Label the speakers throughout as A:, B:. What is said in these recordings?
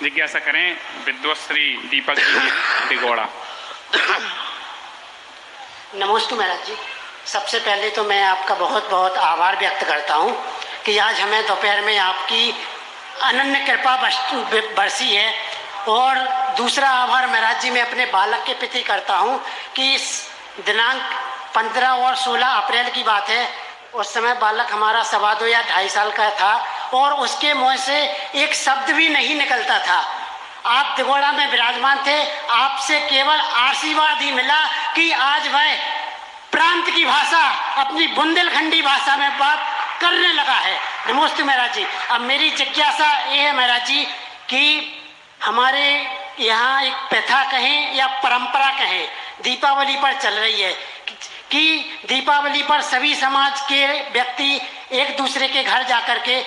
A: जिज्ञासा करें विद्वत श्री दीपक जी दिगोड़ा।
B: नमस्ते महाराज जी। सबसे पहले तो मैं आपका बहुत बहुत आभार व्यक्त करता हूँ कि आज हमें दोपहर में आपकी अनन्य कृपा बरसी है। और दूसरा आभार महाराज जी मैं अपने बालक के प्रति करता हूँ कि इस दिनांक 15 और 16 अप्रैल की बात है। उस समय बालक हमारा 2.25 या 2.5 साल का था और उसके मुँह से एक शब्द भी नहीं निकलता था। आप दिगोड़ा में विराजमान थे, आपसे केवल आशीर्वाद ही मिला कि आज वह प्रांत की भाषा अपनी बुंदेलखंडी भाषा में बात करने लगा है। नमस्ते महाराज जी। अब मेरी जिज्ञासा ये है महाराज जी कि हमारे यहाँ एक प्रथा कहें या परंपरा कहें दीपावली पर चल रही है कि दीपावली पर सभी समाज के व्यक्ति एक दूसरे के घर जाकर के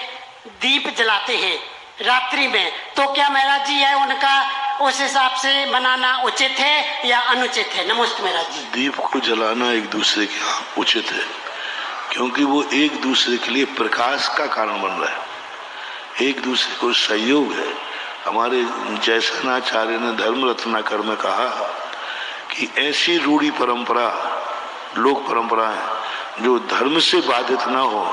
B: दीप जलाते हैं रात्रि में। तो क्या महाराज जी है उनका उस हिसाब से मनाना उचित है या अनुचित है? नमस्ते महाराज जी।
C: दीप को जलाना एक दूसरे के यहाँ उचित है, क्योंकि वो एक दूसरे के लिए प्रकाश का कारण बन रहा है, एक दूसरे को सहयोग है। हमारे जैसनाचार्य ने धर्म रत्नाकर में कहा कि ऐसी रूढ़ी परंपरा लोक परंपरा है जो धर्म से बाधित ना हो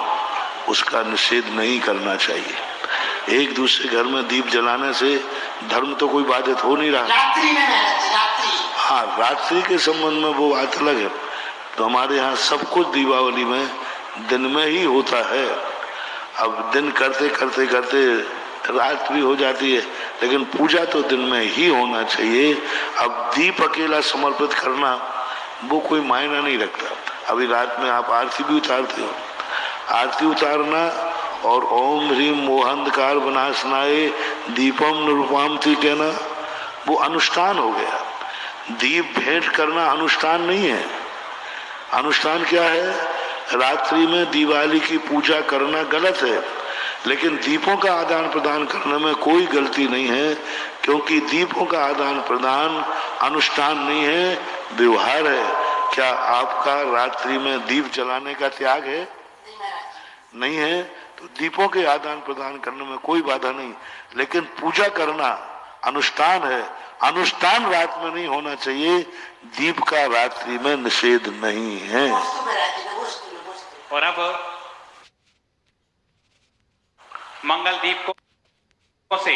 C: उसका निषेध नहीं करना चाहिए। एक दूसरे घर में दीप जलाने से धर्म तो कोई बाधित हो नहीं रहा।
B: रात्रि में रात्रि,
C: हाँ, रात्रि के संबंध में वो बात अलग है। तो हमारे यहाँ सब कुछ दीपावली में दिन में ही होता है। अब दिन करते करते करते रात भी हो जाती है, लेकिन पूजा तो दिन में ही होना चाहिए। अब दीप अकेला समर्पित करना वो कोई मायना नहीं रखता। अभी रात में आप आरती भी उतारते हो, आरती उतारना और ओम ह्रीम मोहंधकार विनाशनाय दीपम निरूपम थी कहना वो अनुष्ठान हो गया। दीप भेंट करना अनुष्ठान नहीं है। अनुष्ठान क्या है? रात्रि में दिवाली की पूजा करना गलत है, लेकिन दीपों का आदान प्रदान करने में कोई गलती नहीं है, क्योंकि दीपों का आदान प्रदान अनुष्ठान नहीं है, व्यवहार है। क्या आपका रात्रि में दीप जलाने का त्याग है? नहीं है। तो दीपों के आदान प्रदान करने में कोई बाधा नहीं, लेकिन पूजा करना अनुष्ठान है। अनुष्ठान रात में नहीं होना चाहिए। दीप का रात्रि में निषेध नहीं है।
A: और अब मंगल दीप को से